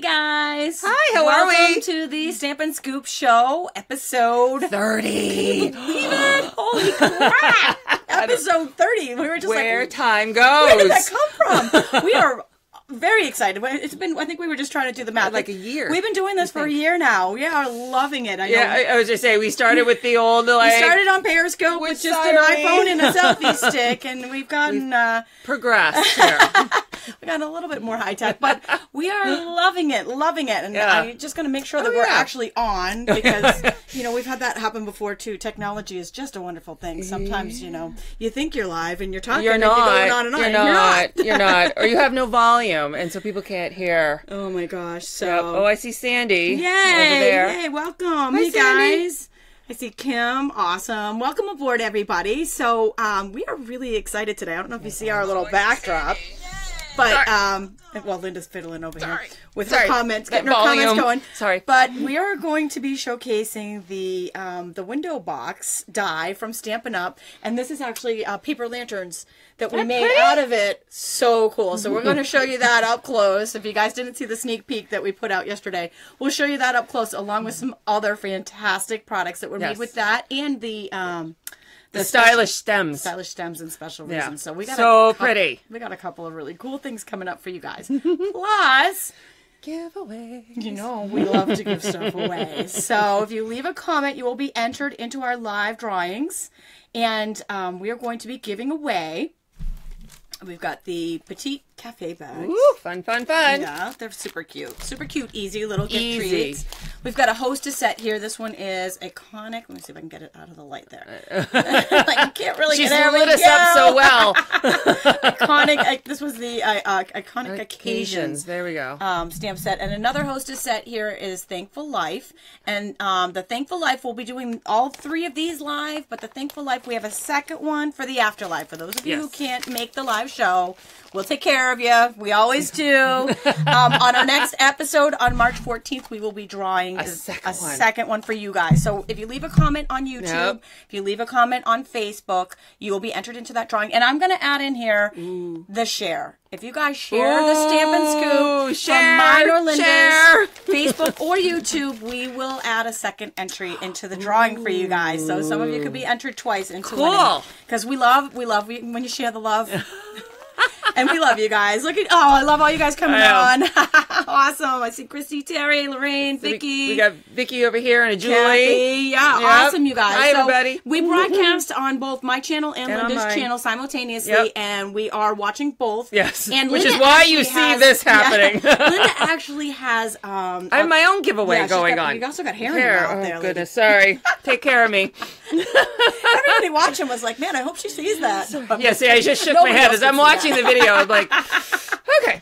guys. Hi, how are we? Welcome to the Stampin' Scoop Show, episode 30. Can you believe it? Holy crap! Episode 30. We were just Where like, time goes. where did that come from? We are very excited. It's been, I think we were just trying to do the math. Like a year. We've been doing this for a year now. We are loving it. I know. Yeah, I was just saying, we started with the old, like... We started on Periscope with just an iPhone and a selfie stick, and we've gotten... progressed here. We got a little bit more high tech, but we are loving it. And Yeah. I'm just going to make sure that we're actually on, because, you know, we've had that happen before too. Technology is just a wonderful thing. Sometimes, you know, you think you're live and you're talking You're and not. you're going on and on. You're not. Or you have no volume, and so people can't hear. Oh my gosh. So. Yep. Oh, I see Sandy Yay. over there. Yay. Welcome. Hi, hey, Sandy. guys. I see Kim. Awesome. Welcome aboard, everybody. So, we are really excited today. I don't know if you see our little backdrop. But, well, Linda's fiddling over here with her comments, getting her comments going. Sorry. But we are going to be showcasing the window box die from Stampin' Up. And this is actually paper lanterns that we made out of it. So cool. So we're going to show you that up close. If you guys didn't see the sneak peek that we put out yesterday, we'll show you that up close, along with some other fantastic products that were made with that and the stylish stems. Stylish stems and special reasons. So we got pretty. We got a couple of really cool things coming up for you guys. Plus, giveaway. You know, we love to give stuff away. So if you leave a comment, you will be entered into our live drawings. And we are going to be giving away. We've got the Petite Cafe bags. Ooh, fun. Yeah, they're super cute. Super cute, easy little gift treats. We've got a hostess set here. This one is iconic. Let me see if I can get it out of the light there. Like, you can't really She's get lit us up so well. Iconic. This was the iconic occasions. There we go. Stamp set. And another hostess set here is Thankful Life. And the Thankful Life, we'll be doing all three of these live. But the Thankful Life, we have a second one for the afterlife. For those of you who can't make the live show, we'll take care of you. We always do. On our next episode on March 14th, we will be drawing a second one for you guys. So if you leave a comment on YouTube, if you leave a comment on Facebook, you will be entered into that drawing. And I'm going to add in here the share. If you guys share the Stampin' Scoop from mine or Linda's Facebook or YouTube, we will add a second entry into the drawing for you guys. So some of you could be entered twice into winning. Because we love when you share the love. And we love you guys. Look at, I love all you guys coming on. Awesome. I see Christy, Terry, Lorraine, so Vicky. We got Vicky over here and a Julie. Kathy. Awesome, you guys. Hi, everybody. We broadcast on both my channel and Linda's channel simultaneously, and we are watching both. Yes, and which is why you see this happening. Linda actually has... I have my own giveaway going on. You also got hair in your mouth there. Oh, goodness. Sorry. Take care of me. Everybody watching was like, man, I hope she sees that. Yeah, see, I just shook my head as I'm watching the video. I'm like, okay.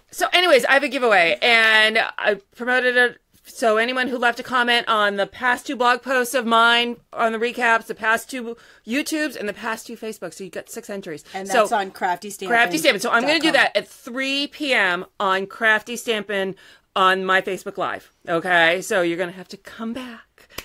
So anyways, I have a giveaway, and I promoted it. So anyone who left a comment on the past 2 blog posts of mine, on the recaps, the past 2 YouTubes, and the past 2 Facebooks, so you got 6 entries. And that's on Crafty Stampin. Crafty Stampin. So I'm going to do that at 3 p.m. on Crafty Stampin on my Facebook Live. Okay? So you're going to have to come back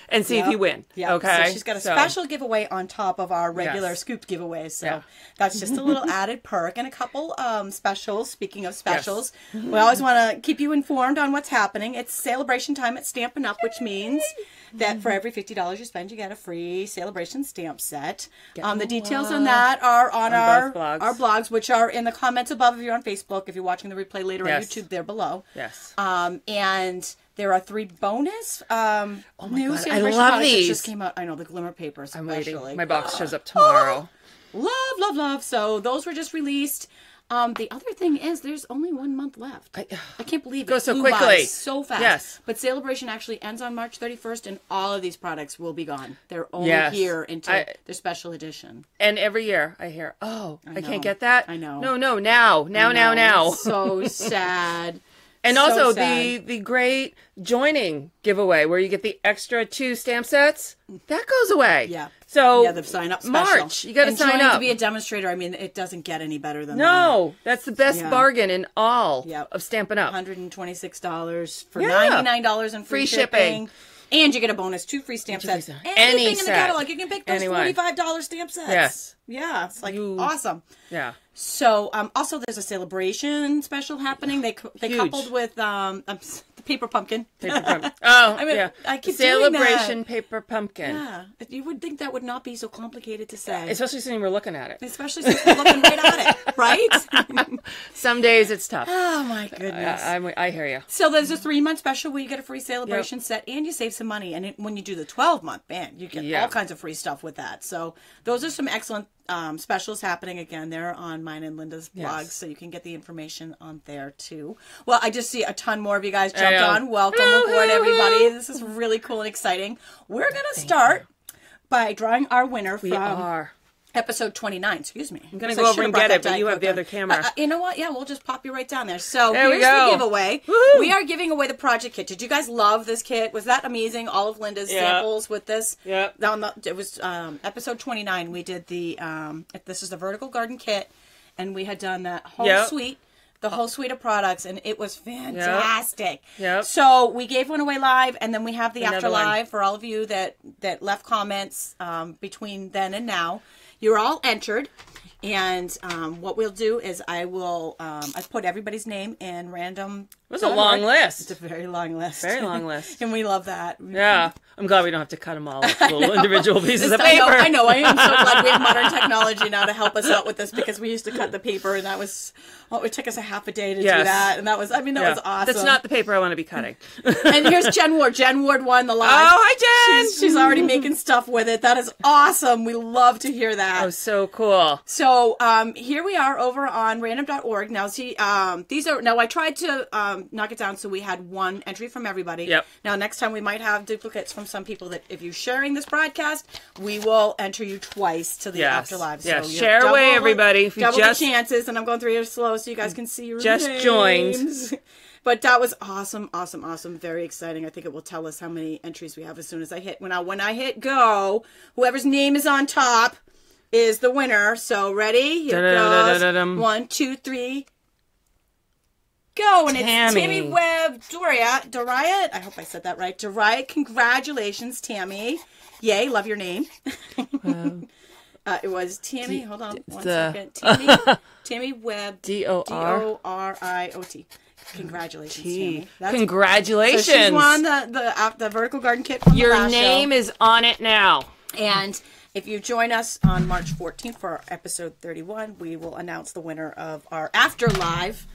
and see if you win. Okay? So she's got a special giveaway on top of our regular scoop giveaways. So that's just a little added perk and a couple specials. Speaking of specials, we always want to keep you informed on what's happening. It's celebration time at Stampin' Up, which means that for every $50 you spend, you get a free celebration stamp set. The details on that are on our blogs, which are in the comments above if you're on Facebook. If you're watching the replay later on YouTube, they're below. And there are 3 bonus new celebration products that just came out. I know, the glimmer papers especially. I'm waiting. My box shows up tomorrow. Love. So those were just released. The other thing is there's only 1 month left. I can't believe it. Goes so quickly. So fast. Yes. But celebration actually ends on March 31st, and all of these products will be gone. They're only here until their special edition. And every year I hear, I can't get that. I know. No, now. So sad. And also the great joining giveaway where you get the extra 2 stamp sets, that goes away. Yeah. So the sign up special. March, you got to sign up. To be a demonstrator, I mean, it doesn't get any better than that. No, that's the best bargain in all of Stampin' Up. $126 for $99 in free shipping. And you get a bonus, 2 free stamp sets. Anything in the catalog. You can pick those $45 stamp sets. Yes. Yeah, it's like awesome. Yeah. So, also there's a celebration special happening. They coupled with the paper pumpkin. Paper pumpkin. Oh, I mean, I keep celebration doing that. Paper pumpkin. Yeah, you would think that would not be so complicated to say. Especially since we're looking at it. Especially since we're looking right at it, right? Some days it's tough. Oh my goodness. I hear you. So there's a 3-month special where you get a free celebration set and you save some money. And when you do the 12-month, man, you get all kinds of free stuff with that. So those are some excellent specials happening again. They're on mine and Linda's blogs, so you can get the information on there too. Well, I just see a ton more of you guys jumped on. Welcome aboard, everybody. This is really cool and exciting. We're going to start by drawing our winner from episode 29. Excuse me. I'm going to go over and get it, but you have the other camera. You know what? Yeah, we'll just pop you right down there. So there here's the giveaway. Woo-hoo. We are giving away the project kit. Did you guys love this kit? Was that amazing? All of Linda's samples with this. Yeah. It was episode 29. We did the this is the vertical garden kit, and we had done that whole suite. The whole suite of products, and it was fantastic. Yep. So we gave one away live, and then we have the after live for all of you that left comments between then and now. You're all entered, and what we'll do is I put everybody's name in random. It was a long list. It's a very long list. Very long list. And we love that. Yeah. I'm glad we don't have to cut them all up little individual pieces of paper. I know. I am so glad we have modern technology now to help us out with this, because we used to cut the paper, and that was, it took us a half a day to do that. And that was, that was awesome. That's not the paper I want to be cutting. And here's Jen Ward. Jen Ward won the live. Oh, hi, Jen. She's already making stuff with it. That is awesome. We love to hear that. Oh, so cool. So here we are over on random.org. Now, see, I tried to knock it down so we had one entry from everybody. Yep. Now, next time we might have duplicates from some people that if you're sharing this broadcast, we will enter you twice to the afterlife. So share away, everybody. If you double the chances, and I'm going through here slow so you guys can see your names. Joined. But that was awesome, awesome, awesome. Very exciting. I think it will tell us how many entries we have as soon as I hit. When I hit go, whoever's name is on top is the winner. So ready? Here goes. 1, 2, 3. Go, and it's Tammy Webb Doriat. I hope I said that right. Doriat, congratulations, Tammy. Yay, love your name. It was Tammy. Hold on one second. Tammy Webb. Doriot. Congratulations, Tammy. Congratulations. So she's won the vertical garden kit from your the last name show. Is on it now. And if you join us on March 14th for our episode 31, we will announce the winner of our After Live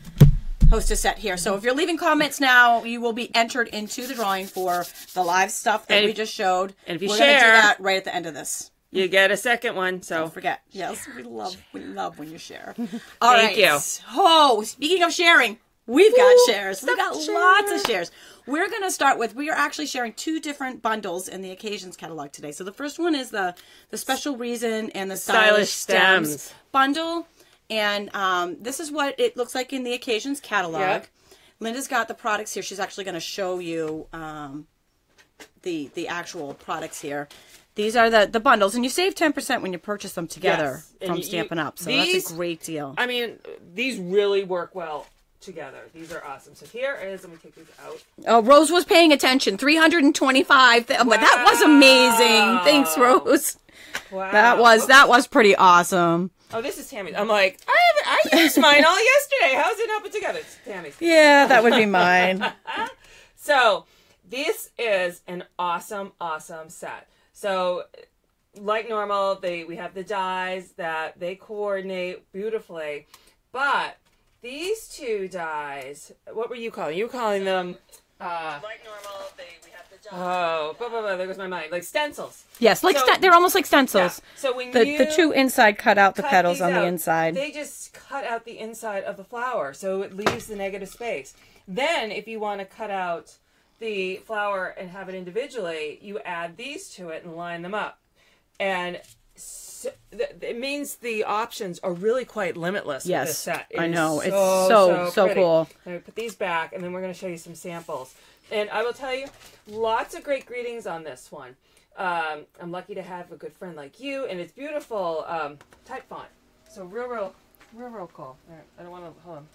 hostess set here. So if you're leaving comments now, you will be entered into the drawing for the live stuff that we just showed. And if you we're share, going to do that right at the end of this. You get a second one. So don't forget. Yes, we love when you share. All Thank you. Oh, speaking of sharing, we've got shares. We've got lots of shares. We're going to start with, we are actually sharing 2 different bundles in the Occasions catalog today. So the first one is the Special Reason and the Stylish Stems bundle. And this is what it looks like in the Occasions catalog. Yep. Linda's got the products here. She's actually going to show you the actual products here. These are the bundles, and you save 10% when you purchase them together from Stampin' Up. So that's a great deal. I mean, these really work well together. These are awesome. So here is, let me take these out. Oh, Rose was paying attention. 325. Wow. But that was amazing. Thanks, Rose. Wow. That was pretty awesome. Oh, this is Tammy's. I'm like, I used mine all yesterday. How's it not put together? It's Tammy's. Yeah, that would be mine. So this is an awesome, awesome set. So like normal, we have the dies that they coordinate beautifully. But these 2 dies, what were you calling? You were calling them... like normal, we have the dies. Oh, there goes my mind. Like stencils. Yes, they're almost like stencils. Yeah. So when the 2 inside cut out the petals on the inside. They just cut out the inside of the flower, so it leaves the negative space. Then, if you want to cut out the flower and have it individually, you add these to it and line them up. And so, it means the options are really quite limitless with this set. I know. It's so cool. I'm going to put these back, and then we're going to show you some samples. And I will tell you, lots of great greetings on this one. I'm lucky to have a good friend like you, and it's beautiful type font. So real cool. Right, I don't want to, hold on.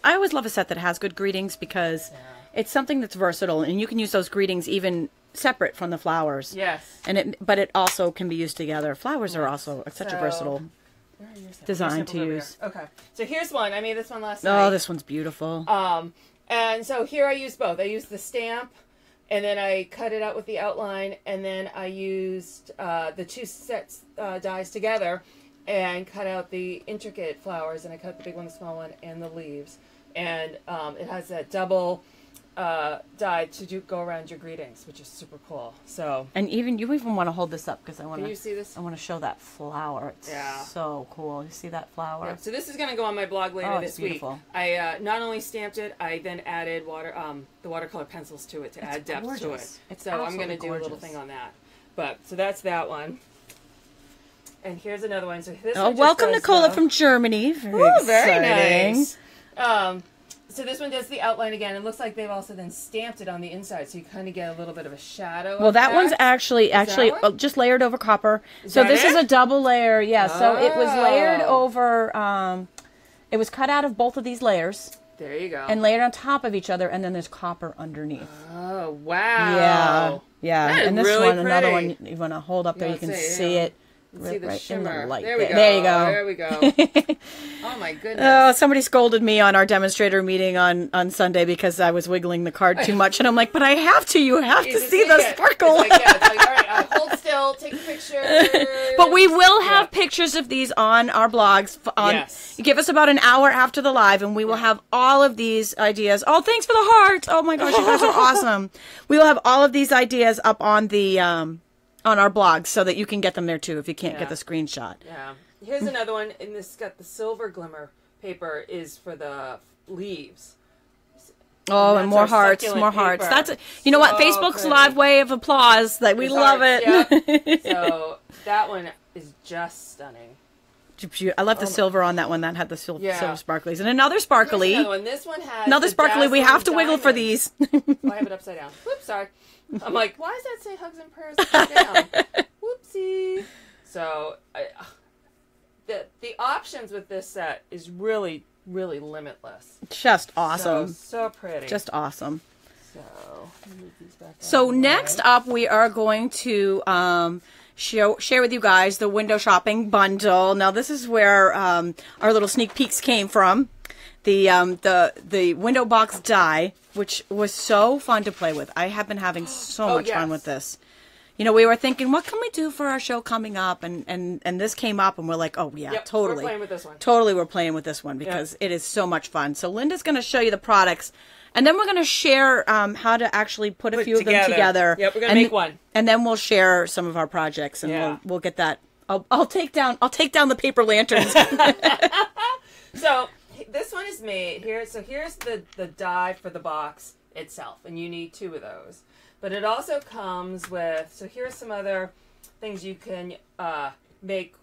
I always love a set that has good greetings because it's something that's versatile, and you can use those greetings even separate from the flowers. Yes. But it also can be used together. Flowers are also such a versatile design to use. Okay. So here's one. I made this one last night. Oh, this one's beautiful. And so here I used both. I used the stamp, and then I cut it out with the outline, and then I used the two sets dies together and cut out the intricate flowers, and I cut the big one, the small one, and the leaves. And it has that double die to go around your greetings, which is super cool. So, and you even want to hold this up because I want to. Can you see this? I want to show that flower. It's so cool. You see that flower? Yeah. So this is going to go on my blog later this week. I not only stamped it, I then added the watercolor pencils to it to add depth to it. So I'm going to do a little thing on that. So that's that one. And here's another one. So this one welcome Nicola from Germany. Very nice. So this one does the outline again. It looks like they've also then stamped it on the inside, so you kind of get a little bit of a shadow. Well, that one's actually just layered over copper. So this is a double layer. Yeah. Oh. So it was layered over. It was cut out of both of these layers. There you go. And layered on top of each other, and then there's copper underneath. Oh wow. Yeah. That and this really one, another one, you want to hold up there, you can see it. See the shimmer. In the light. There we go. There you go. There we go. Oh my goodness. Somebody scolded me on our demonstrator meeting on Sunday because I was wiggling the card too much, and I'm like, but I have to. You have to see the sparkle. It's like, all right, hold still, take a picture. But we will have pictures of these on our blogs. You give us about an hour after the live, and we will have all of these ideas. Oh, thanks for the heart. Oh my gosh, you guys are awesome. We will have all of these ideas up on the on our blog so that you can get them there too if you can't get the screenshot. Yeah. Here's another one, and this got the silver glimmer paper is for the leaves. Oh, and more hearts, more hearts. That's you know what? Facebook's live way of applause. Like we love it. Yep. So that one is just stunning. I love the silver on that one. That had the silver sparklies. And another sparkly. Another one. This one has another sparkly. We have to wiggle for these. Oh, I have it upside down. Whoops, sorry. I'm like, why does that say hugs and prayers upside down? Whoopsie. So, the options with this set is really, really limitless. Just awesome. So pretty. Just awesome. So next up, we are going to share with you guys the window shopping bundle. Now, this is where our little sneak peeks came from. The window box die, which was so fun to play with. I have been having so much fun with this. You know, we were thinking, what can we do for our show coming up? And this came up, and we're like, oh, yeah, totally. We're playing with this one. Totally, we're playing with this one because it is so much fun. So Linda's going to show you the products, and then we're going to share how to actually put a few of them together. Yep, we're going to make one. And then we'll share some of our projects, and we'll get that. I'll take down the paper lanterns. So this one is made here. So here's the die for the box itself, and you need 2 of those. But it also comes with, so here's some other things you can make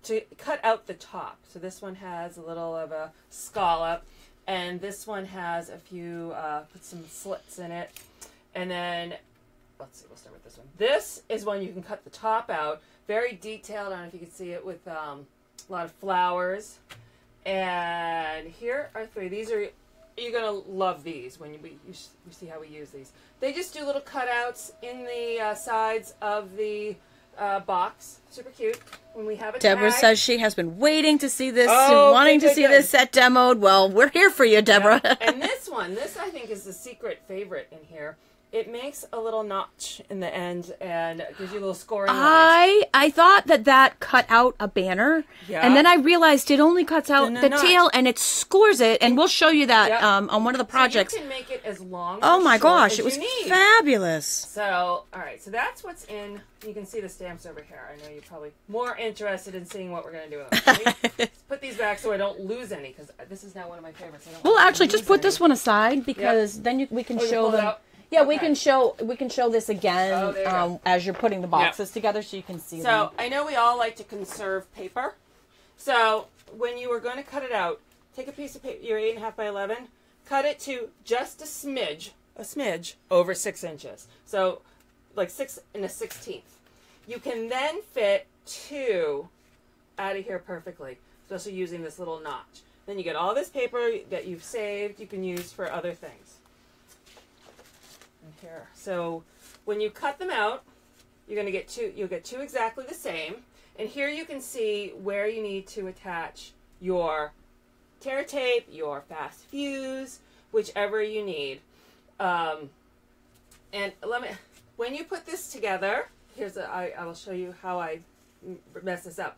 to cut out the top. So this one has a little of a scallop, and this one has a few, put some slits in it. And then, let's see, we'll start with this one. This is one you can cut the top out. Very detailed, I don't know if you can see it, with a lot of flowers. And here are 3. These are, you're going to love these when you see how we use these. They just do little cutouts in the sides of the box. Super cute. When we have a Deborah tag. says she has been waiting to see this and wanting to see this set demoed. Well, we're here for you, Deborah. Yeah. And this I think is the secret favorite in here. It makes a little notch in the end and gives you a little scoring line. I thought that cut out a banner, and then I realized it only cuts out the tail and it scores it, and we'll show you that on one of the projects. So you can make it as long oh my gosh, as it was you need. fabulous. So, all right, so that's what's in. You can see the stamps over here. I know you're probably more interested in seeing what we're going to do with them. Let's put these back so I don't lose any, because this is now one of my favorites. Well, actually, just put this one aside, because then we can show them. Yeah, we can show this again as you're putting the boxes together, so you can see them. So I know we all like to conserve paper. So when you are going to cut it out, take a piece of paper, your 8.5 by 11, cut it to just a smidge over 6 inches. So like 6 1/16. You can then fit 2 out of here perfectly, especially using this little notch. Then you get all this paper that you've saved. You can use for other things. Here. So when you cut them out, you'll get two exactly the same. And here you can see where you need to attach your tear tape, your fast fuse, whichever you need. And when you put this together, I will show you how I mess this up.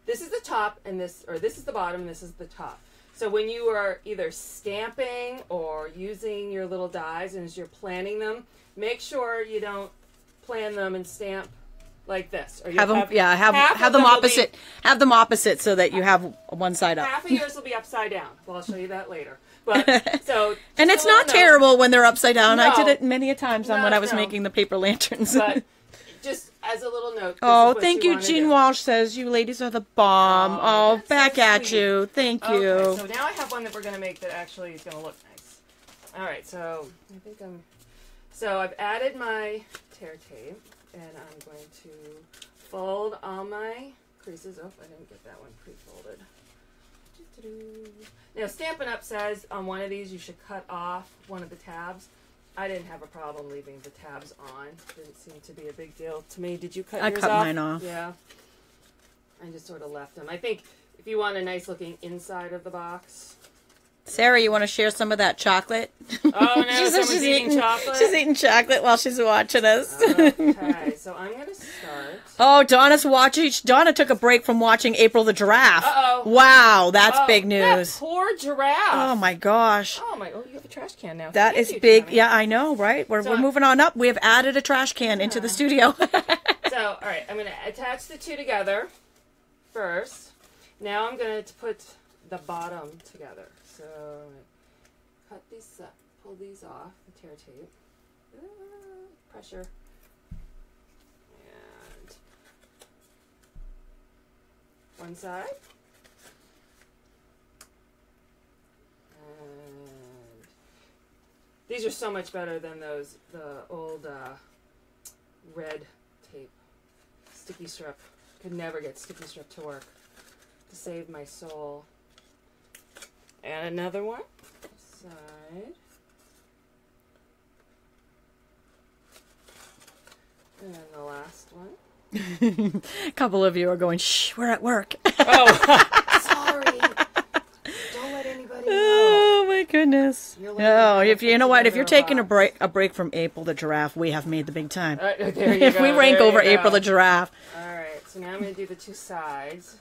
This is the top, and this is the bottom, and this is the top. So when you are either stamping or using your little dies, and as you're planning them, make sure you don't plan them and stamp like this. Or have them opposite. Have them opposite so that you have one side up. Half of yours will be upside down. Well, I'll show you that later. But so and it's not terrible when they're upside down. No, I did it many a times when I was making the paper lanterns. But just as a little note. Oh, thank you. Jean Walsh says you ladies are the bomb. Oh, back so at you. Thank you. Okay, so now I have one that we're going to make that actually is going to look nice. All right, so So I've added my tear tape, and I'm going to fold all my creases. Oh, I didn't get that one pre-folded. Now, Stampin' Up! Says on one of these you should cut off one of the tabs. I didn't have a problem leaving the tabs on. Didn't seem to be a big deal to me. Did you cut yours off? I cut mine off. Yeah. I just sort of left them. I think if you want a nice looking inside of the box. Sarah, you want to share some of that chocolate? Oh, no, she's eating chocolate? She's eating chocolate while she's watching us. Okay, so I'm going to start. Oh, Donna's watching. Donna took a break from watching April the Giraffe. Uh-oh. Wow, that's big news. That poor giraffe. Oh, my gosh. Oh, you have a trash can now. That is big. Tammy. Yeah, I know, right? We're moving on up. We have added a trash can into the studio. So, all right, I'm going to attach the two together first. Now I'm going to put the bottom together. So, cut these up, pull these off, the tear tape, pressure, and one side, and these are so much better than the old red tape, sticky strip. Could never get sticky strip to work, to save my soul. And another one, side, and then the last one. A couple of you are going, shh, we're at work. Oh, sorry. Don't let anybody know. Oh, my goodness. No, if you know what, if you're taking a break from April the Giraffe, we have made the big time. There you if go, we rank over April the Giraffe. All right, so now I'm going to do the two sides.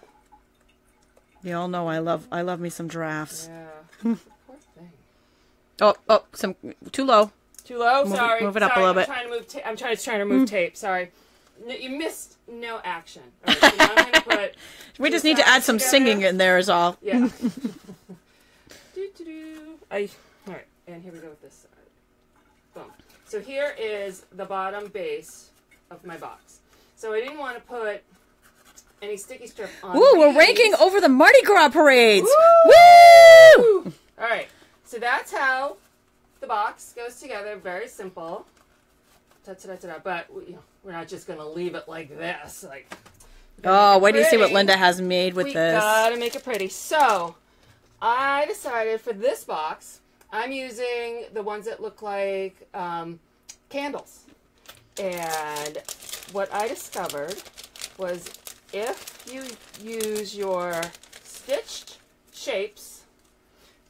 You all know I love me some giraffes. Yeah. Poor thing. Oh, some too low. Too low. Sorry. Move it up a little bit. I'm trying to move tape. Sorry. No, you missed no action. All right, so now I'm gonna put. We just need to add some singing in there, is all. Yeah. All right, and here we go with this side. Boom. So here is the bottom base of my box. So I didn't want to put any sticky strip on. Ooh, we're ranking over the Mardi Gras parades. Woo! Woo! All right, so that's how the box goes together. Very simple. But we're not just gonna leave it like this. Oh, wait till you see what Linda has made with this. We gotta make it pretty. So I decided for this box, I'm using the ones that look like candles. And what I discovered was if you use your stitched shapes,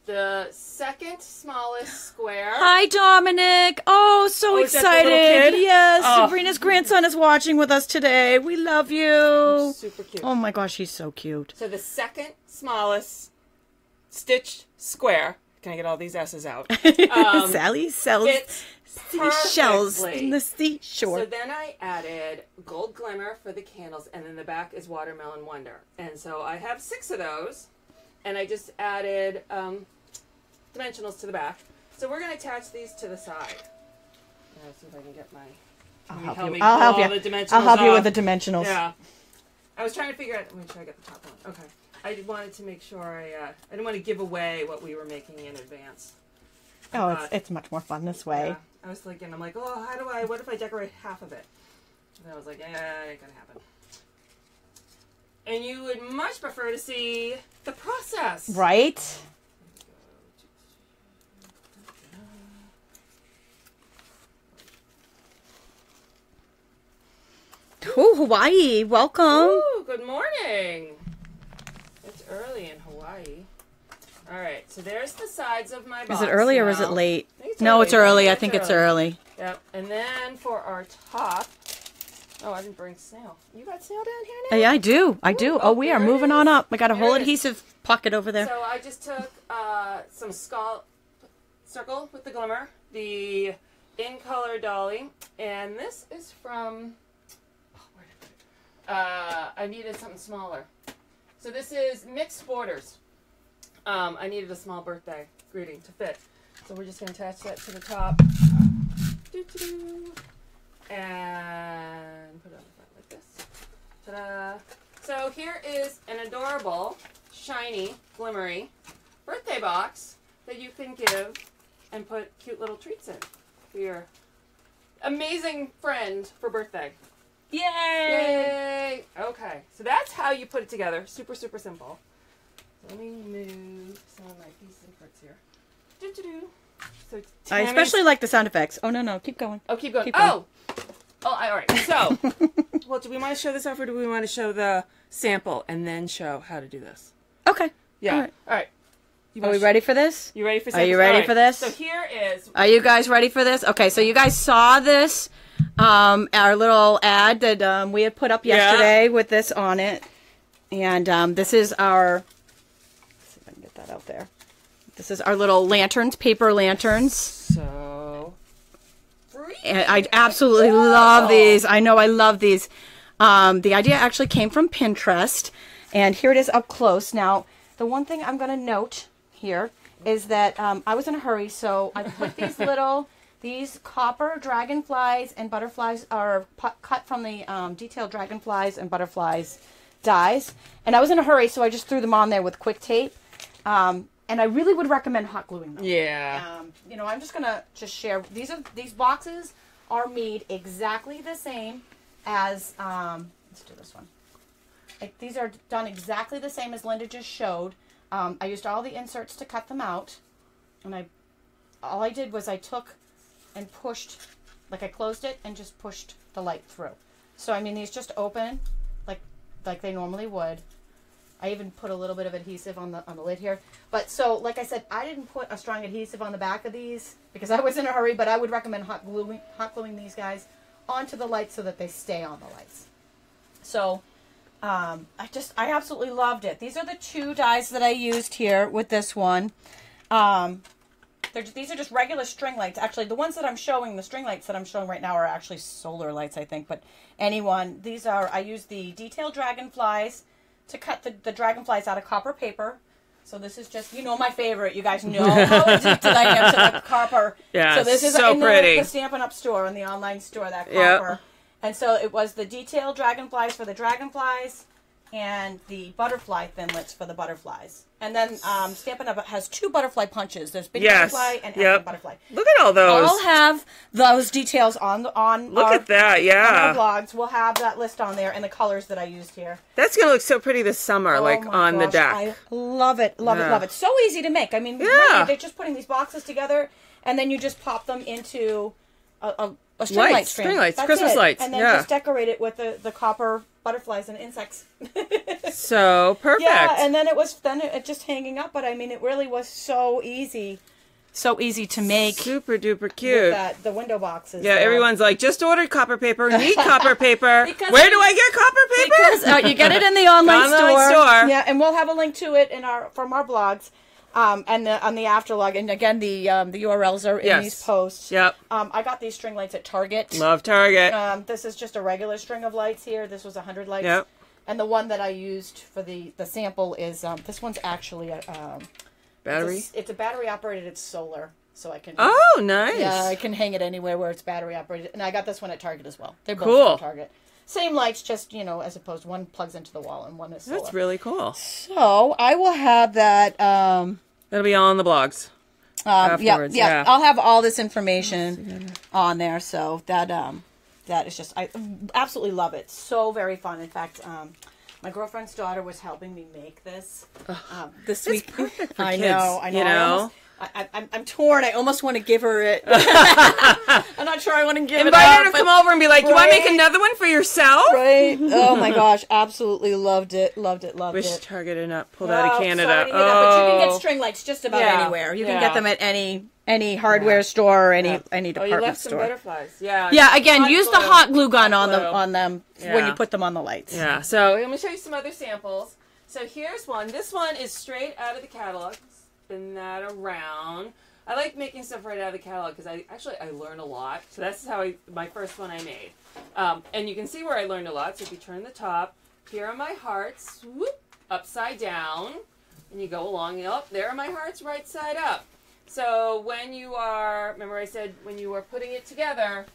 the second smallest square. Hi, Dominic. Oh, so excited. Yes, Sabrina's grandson is watching with us today. We love you. Super cute. Oh my gosh, he's so cute. So the second smallest stitched square. Can I get all these S's out? Sally sells seashells in the seashore. So then I added Gold Glimmer for the candles, and then the back is Watermelon Wonder. And so I have 6 of those, and I just added dimensionals to the back. So we're going to attach these to the side. Let's see if I can get my... I'll help you with the dimensionals. Yeah. I was trying to figure out... Let me make sure I get the top one. Okay. I wanted to make sure I didn't want to give away what we were making in advance. Oh, it's much more fun this way. Yeah. I was thinking, I'm like, oh, what if I decorate half of it? And I was like, yeah, it ain't gonna happen. And you would much prefer to see the process. Right? Oh, Hawaii, welcome. Ooh, good morning. It's early in Hawaii. All right, so there's the sides of my box. Is it early now. or is it late? It's no, early. it's early. I think it's early. Yep, and then for our top, oh, I didn't bring snail. You got snail down here now? Yeah, I do. I do. Oh, we are moving on up. I got a whole There it adhesive pocket over there. So I just took some circle with the glimmer, the in color dolly, and this is from, oh, where did I put it? I needed something smaller. So this is Mixed Borders. I needed a small birthday greeting to fit. So we're just going to attach that to the top. And put it on the front like this. Ta-da! So here is an adorable, shiny, glimmery birthday box that you can give and put cute little treats in for your amazing friend for birthday. Yay! Yay! Okay, so that's how you put it together. Super, super simple. So let me move some of my pieces and parts here. So I especially like the sound effects. Oh, no, keep going. Oh, keep going. Keep going. All right. So, well, do we want to show this off or do we want to show the sample and then show how to do this? Okay. Yeah. All right. Are we ready for this? You ready for Are you ready for this? So here is... Are you guys ready for this? Okay, so you guys saw this, our little ad that we had put up yesterday with this on it. And this is our... Let's see if I can get that out there. This is our little lanterns, paper lanterns. So... And I absolutely love these. I know I love these. The idea actually came from Pinterest. And here it is up close. Now, the one thing I'm going to note here is that I was in a hurry, so I put these copper dragonflies and butterflies are cut from the detailed dragonflies and butterflies dies. And I was in a hurry, so I just threw them on there with quick tape. And I really would recommend hot gluing them. Yeah. You know, I'm just going to share. These boxes are made exactly the same as, let's do this one. These are done exactly the same as Linda just showed. I used all the inserts to cut them out. And all I did was I took and pushed, like I closed it and just pushed the light through. So, I mean, these just open like they normally would. I even put a little bit of adhesive on the lid here. But so, like I said, I didn't put a strong adhesive on the back of these because I was in a hurry, but I would recommend hot gluing these guys onto the lights so that they stay on the lights. So, I absolutely loved it. These are the two dies that I used here with this one. These are just regular string lights. Actually, the ones that I'm showing, the string lights that I'm showing right now are actually solar lights, I think. But I use the detailed dragonflies to cut the dragonflies out of copper paper. So this is just, you know, my favorite. You guys know how addicted I am to the copper. Yeah, so this is so in pretty. The Stampin' Up store, in the online store, that copper. Yep. And so it was the detailed dragonflies for the dragonflies and the butterfly thinlits for the butterflies. And then Stampin' Up has two butterfly punches. There's big butterfly and extra butterfly. Look at all those. I'll have those details on Look at that, yeah. on our blogs. We'll have that list on there and the colors that I used here. That's going to look so pretty this summer, on the deck. I love it, love it. So easy to make. I mean, really, they're just putting these boxes together and then you just pop them into a string light strand. String lights, That's Christmas lights. And then just decorate it with the copper butterflies and insects. So perfect. Yeah, and then it just hanging up, but I mean, it really was so easy. So easy to make. Super duper cute. With the window boxes. Yeah, everyone's like, just ordered copper paper, need copper paper. Where do I get copper paper? Because you get it in the online store. Yeah, and we'll have a link to it from our blogs. And on the afterlog, and again the URLs are in these posts. Yep. I got these string lights at Target. Love Target. This is just a regular string of lights here. This was 100 lights. Yep. And the one that I used for the sample is this one's actually a battery. It's a battery operated. It's solar, so I can. Oh, nice. Yeah, I can hang it anywhere where it's battery operated, and I got this one at Target as well. They're both cool. from Target. Same lights, just, as opposed to one plugs into the wall and one is solar. That's really cool. So I will have that. That'll be all on the blogs. Afterwards. Yeah. I'll have all this information on there. So that is just, I absolutely love it. So very fun. In fact, My girlfriend's daughter was helping me make this this It's week. perfect for I kids, know. you know? I'm torn. I almost want to give her it. I'm not sure I want to give it Invite her up, to come over and be like, you want to make Right? another one for yourself? Right? Oh my gosh, absolutely loved it. Loved it. Loved Wish it. Target had not pulled out of Oh, Canada. sorry to hear that, but you can get string lights just about Yeah, anywhere. You can yeah. get them at any hardware store or any Oh, you department left some store. butterflies. Yeah. Yeah, again, Hot use glue. the hot glue gun Hot on glue. them when Yeah. you put them on the lights. Yeah, so I'm going to show you some other samples. So here's one. This one is straight out of the catalog. Spin that around. I like making stuff right out of the catalog because I learn a lot. So that's how my first one I made. And you can see where I learned a lot. So if you turn the top, here are my hearts, whoop, upside down. And you go along, and there are my hearts right side up. So when you are, remember I said when you are putting it together,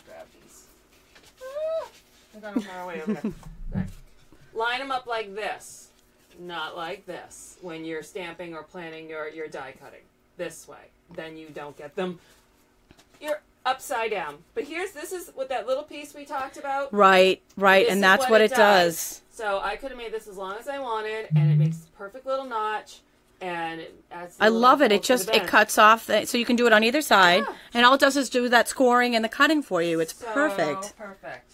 grab these. I'm going far away over there. Right. Line them up like this, not like this when you're stamping or planning your die cutting. This way. Then you don't get them. You're upside down. But this is what that little piece we talked about. Right, This and is that's what it does. So I could have made this as long as I wanted, and it makes a perfect little notch, and it adds a I little love it. fold It for the bench. cuts off, so you can do it on either side, Yeah. and all it does is do that scoring and the cutting for you. It's perfect. Perfect.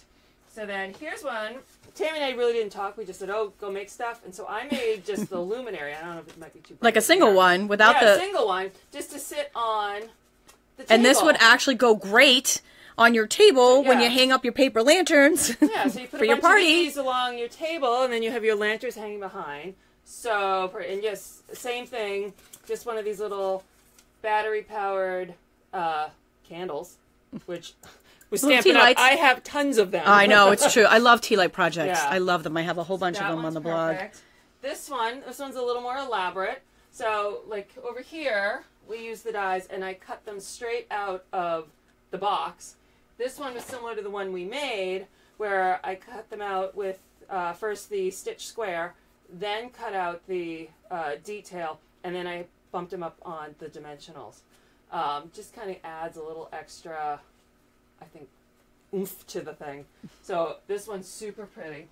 So then here's one. Tammy and I really didn't talk. We just said, "Oh, go make stuff." And so I made just the luminary. I don't know if it might be too bright Like a single here. one without a the. single one, just to sit on the table. And this would actually go great on your table when Yeah. you hang up your paper lanterns. Yeah, so you put for a your bunch party. of these along your table, and then you have your lanterns hanging behind. So, and yes, same thing. Just one of these little battery-powered candles, which was Little Stampin' tea Up. lights. I have tons of them. I know, it's true. I love tea light projects. Yeah. I love them. I have a whole bunch of That them on one's the blog. perfect. This one's a little more elaborate. So, like over here, we use the dies, and I cut them straight out of the box. This one was similar to the one we made, where I cut them out with first the stitch square, then cut out the detail, and then I bumped them up on the dimensionals. Just kind of adds a little extra, I think, oomph to the thing. So this one's super pretty.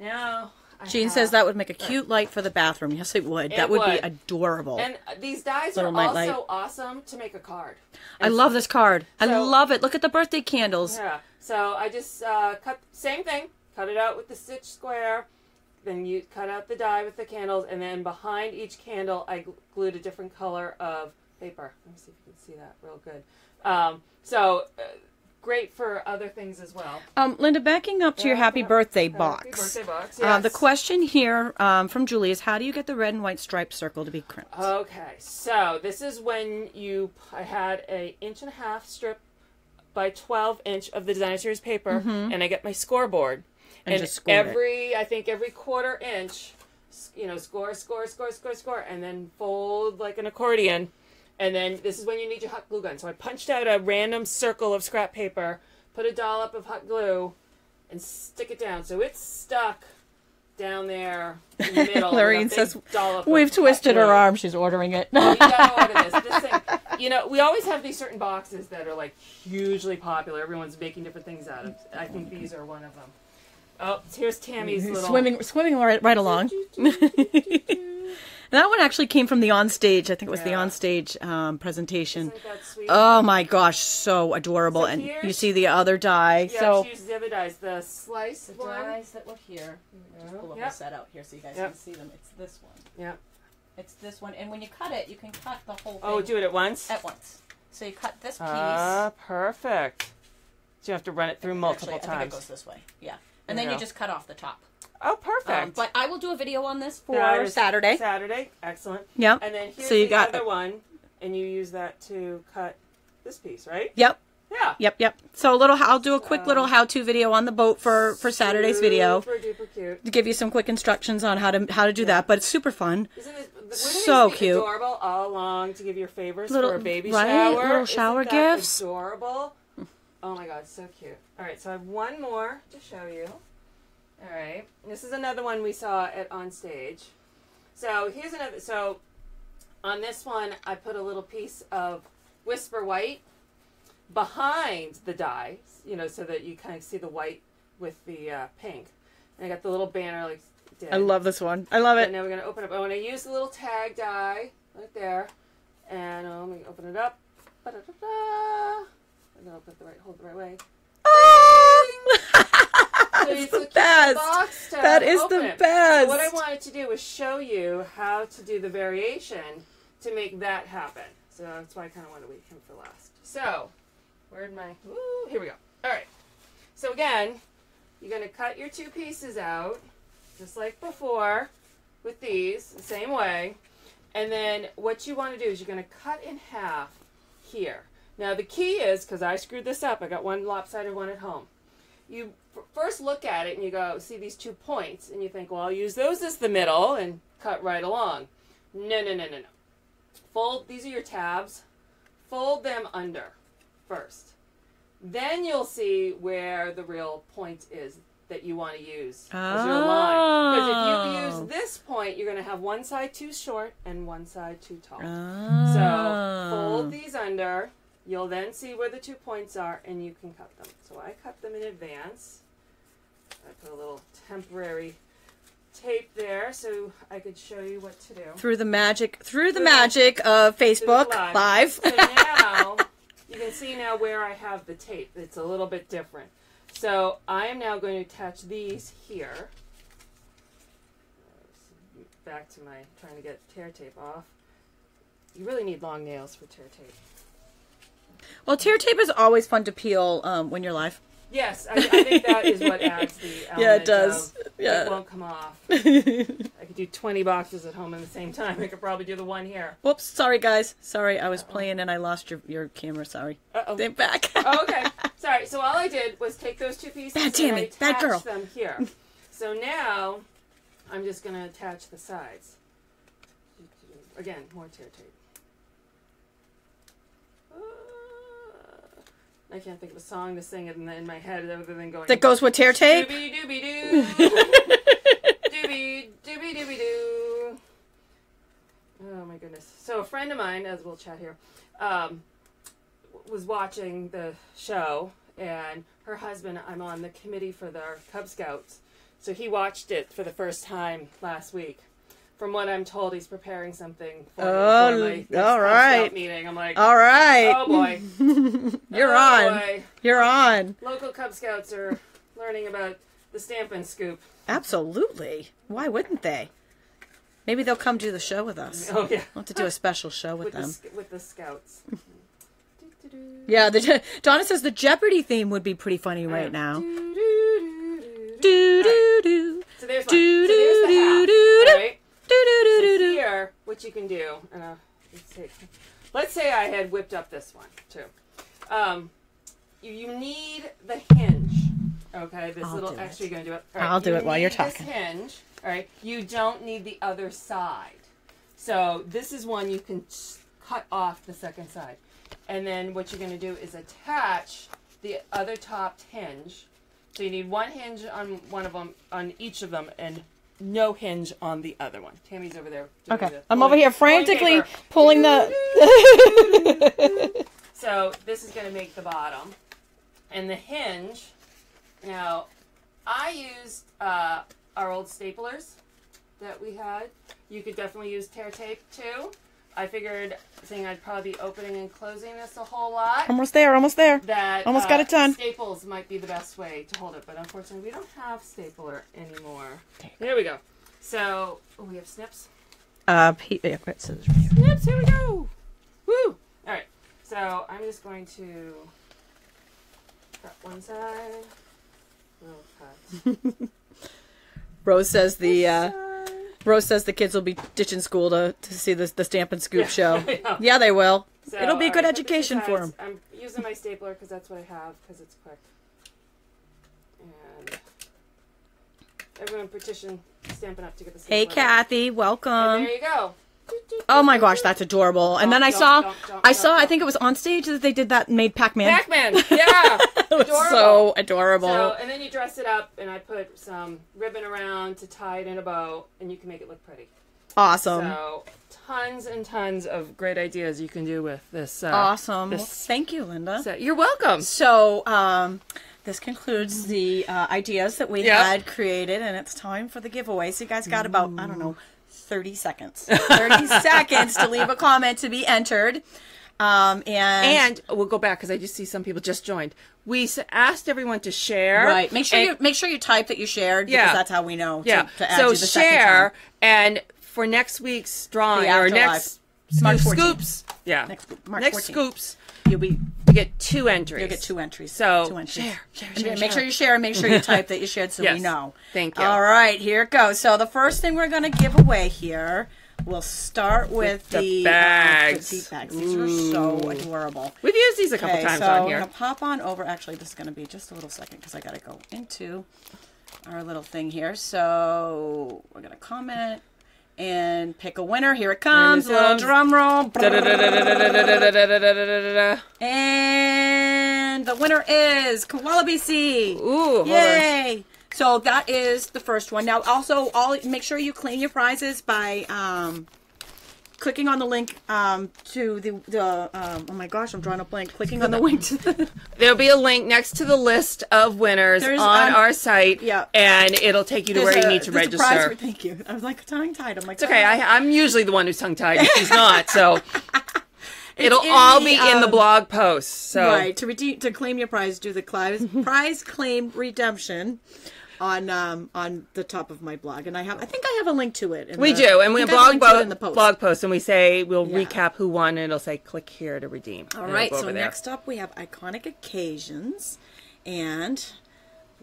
Now, Jean says that would make a cute light for the bathroom. Yes, it would. That would be adorable. And these dies Little are night also light. awesome to make a card. I love this card. I So- love it. Look at the birthday candles. Yeah. So I just cut, same thing, cut it out with the stitch square, then you cut out the die with the candles, and then behind each candle I glued a different color of paper. Let me see if you can see that real good. Great for other things as well. Linda, backing up to your happy birthday box. Happy birthday box, yes. The question here from Julie is, how do you get the red and white striped circle to be crimped? Okay, so this is when I had an 1.5 strip by 12 inch of the Designer Series paper, and I get my scoreboard. And just scored I think every 1/4 inch, score, and then fold like an accordion. And then this is when you need your hot glue gun. So I punched out a random circle of scrap paper, put a dollop of hot glue, and stick it down. So it's stuck down there in the middle. Lorraine says, we've twisted her arm. She's ordering it. You gotta order this. This thing, we always have these certain boxes that are like hugely popular. Everyone's making different things out of. I think these are one of them. Oh, here's Tammy's little swimming right along. That one actually came from the onstage. I think it was the onstage presentation. Isn't that sweet? Oh my gosh, so adorable! And you see the other die. Yeah, so she uses the other dies. The slice one. dies that were here. Just pull up the set out here so you guys can see them. It's this one. Yeah. It's this one. And when you cut it, you can cut the whole thing. Oh, do it at once? At once. So you cut this piece. Ah, perfect. So you have to run it through multiple times. I think it goes this way. Yeah. And then you just cut off the top. Oh, perfect. But I will do a video on this for Saturday. Saturday, excellent. Yep. And then here's so you the got other one, and you use that to cut this piece, right? Yep. Yeah. Yep. So I'll do a quick little how-to video on the boat for Saturday's video. Super duper cute. To give you some quick instructions on how to do that, but it's super fun. So cute. Adorable all along to give your favors for a baby shower. Little shower gifts. Adorable. Oh my god, so cute. All right, so I have one more to show you. All right, this is another one we saw at On Stage. So here's another. So on this one, I put a little piece of Whisper White behind the die, so that you kind of see the white with the pink. And I got the little banner like did. I love this one. I love it. And now we're going to open up. I want to use the little tag die right there. And let me open it up. Ba-da-da-da. And then I'll hold it the right way. Oh! So it's the best. That is the best. So what I wanted to do was show you how to do the variation to make that happen. So that's why I kind of want to leave him for last. So, where'd my... Ooh, here we go. All right. So again, you're going to cut your 2 pieces out, just like before, with these, the same way. And then what you want to do is you're going to cut in half here. Now the key is, because I screwed this up, I got one lopsided one at home. You first look at it and you go, see these 2 points, and you think, well, I'll use those as the middle and cut right along. No, no, no, no, no. Fold, these are your tabs. Fold them under first. Then you'll see where the real point is that you want to use as your line. Because if you use this point, you're going to have one side too short and one side too tall. So fold these under. You'll then see where the 2 points are, and you can cut them. So I cut them in advance. I put a little temporary tape there so I could show you what to do. Through the magic of Facebook Live. So now you can see now where I have the tape. It's a little bit different. So I am now going to attach these here. Back to my trying to get tear tape off. You really need long nails for tear tape. Well, tear tape is always fun to peel when you're live. Yes, I think that is what adds the element. Yeah, it does. Yeah. It won't come off. I could do 20 boxes at home at the same time. I could probably do the one here. Whoops, sorry guys. Sorry, I was playing and I lost your camera. Sorry. Uh-oh. They're back. Oh, okay. Sorry. So all I did was take those 2 pieces and I attached them here. So now I'm just going to attach the sides. Again, more tear tape. I can't think of a song to sing it in my head other than going... That goes with tear tape? Doobie doobie doo. Doobie doobie doobie doo. Oh my goodness. So a friend of mine, as we'll chat here, was watching the show, and her husband, I'm on the committee for the Cub Scouts, so he watched it for the first time last week. From what I'm told, he's preparing something for my Cub Scout meeting. I'm like, all right. Oh boy. You're on. Boy. You're on. Local Cub Scouts are learning about the Stampin' Scoop. Absolutely. Why wouldn't they? Maybe they'll come do the show with us. Oh, yeah. We'll have to do a special show with them. With the Scouts. Yeah, Donna says the Jeopardy theme would be pretty funny right now. So there's one. So there's the half, right? So here, what you can do, and let's say I had whipped up this one too. You need the hinge. Okay, this little extra you're gonna do it. All right, I'll do it while you're talking. This hinge. All right, you don't need the other side. So this is one you can cut off the second side, and then what you're gonna do is attach the other top hinge. So you need one hinge on one of them, on each of them, and no hinge on the other one. Tammy's over there. Okay. I'm over here frantically pulling the... So this is going to make the bottom. And the hinge, now, I used our old staplers that we had. You could definitely use tear tape too. I figured, seeing I'd probably be opening and closing this a whole lot. Almost there, almost there. That almost got it done. Staples might be the best way to hold it, but unfortunately we don't have stapler anymore. There we go. So, we have snips. Scissors. Snips, here we go. Woo! All right. So, I'm just going to cut one side. We'll cut. Rose says the kids will be ditching school to see the Stampin' Scoop show. Yeah, they will. So, it'll be a good education for them. I'm using my stapler because that's what I have, because it's quick. And everyone petition Stampin' Up to get the stapler. Hey, Kathy, welcome. And there you go. Oh my gosh, that's adorable. And then I saw, I think it was on stage that they did that, made Pac-Man. Pac-Man, yeah. It was so adorable. So, and then you dress it up, and I put some ribbon around to tie it in a bow, and you can make it look pretty. Awesome. So, tons and tons of great ideas you can do with this. Awesome. Thank you, Linda. You're welcome. So, this concludes the ideas that we had created, and it's time for the giveaway. So you guys got about, I don't know, 30 seconds. 30 seconds to leave a comment to be entered. And we'll go back because I just see some people just joined. We asked everyone to share. Right. Make sure you type that you shared, because that's how we know to add so you the share, and for next week's drawing or next March 14th. scoops, March next 14th. Scoops, you get 2 entries. You'll get 2 entries. So 2 entries. Share. Make sure you share, and make sure you type that you shared, so we know. Thank you. All right, here it goes. So the first thing we're going to give away here, we'll start with the bags. These are so adorable. We've used these a couple times on here. I'm going to pop on over. Actually, this is going to be just a little second because I got to go into our little thing here. So we're going to comment and pick a winner. Here it comes. A little drum roll. And the winner is Koala BC. Ooh, yay! So that is the first one. Now, also, make sure you claim your prizes by clicking on the link to the oh my gosh, I'm drawing a blank. Clicking on the link to there'll be a link next to the list of winners on our site, and it'll take you to where you need to register. Thank you. I was like tongue-tied. I'm like, it's okay. I'm usually the one who's tongue-tied. She's not, so it'll all be in the blog post. So right, to claim your prize, do the prize claim redemption on the top of my blog, and I think I have a link to it. We do, and we blog post, and we say we'll recap who won, and it'll say click here to redeem. All right, so next up we have iconic occasions, and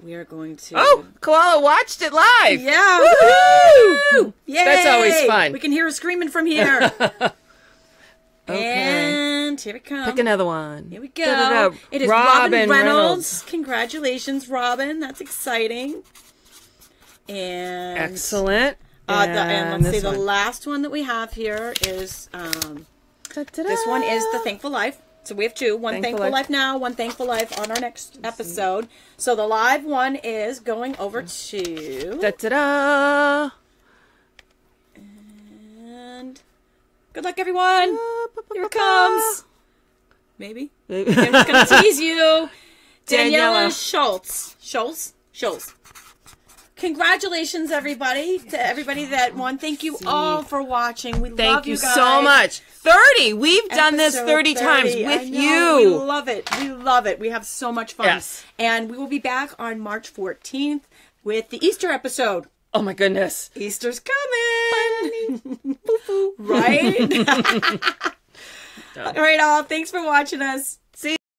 we are going to. Oh, Koala watched it live. Yeah, woohoo! Yay! That's always fun. We can hear her screaming from here. Okay. And here it comes. Pick another one. Here we go. It is Robin Reynolds. Congratulations, Robin. That's exciting. And excellent. And let's see, the last one that we have here is this one is the Thankful Life. So we have 2. One Thankful Life now, one Thankful Life on our next episode. So the live one is going over to Ta-da! Good luck, everyone. Here it comes. Maybe. I'm just going to tease you. Daniela Schultz. Congratulations, everybody. To everybody that won. Thank you all for watching. We love you guys. Thank you so much. 30. We've done this 30 times with you. We love it. We love it. We have so much fun. Yes. And we will be back on March 14th with the Easter episode. Oh my goodness. Easter's coming. Right? All right, all. Thanks for watching us.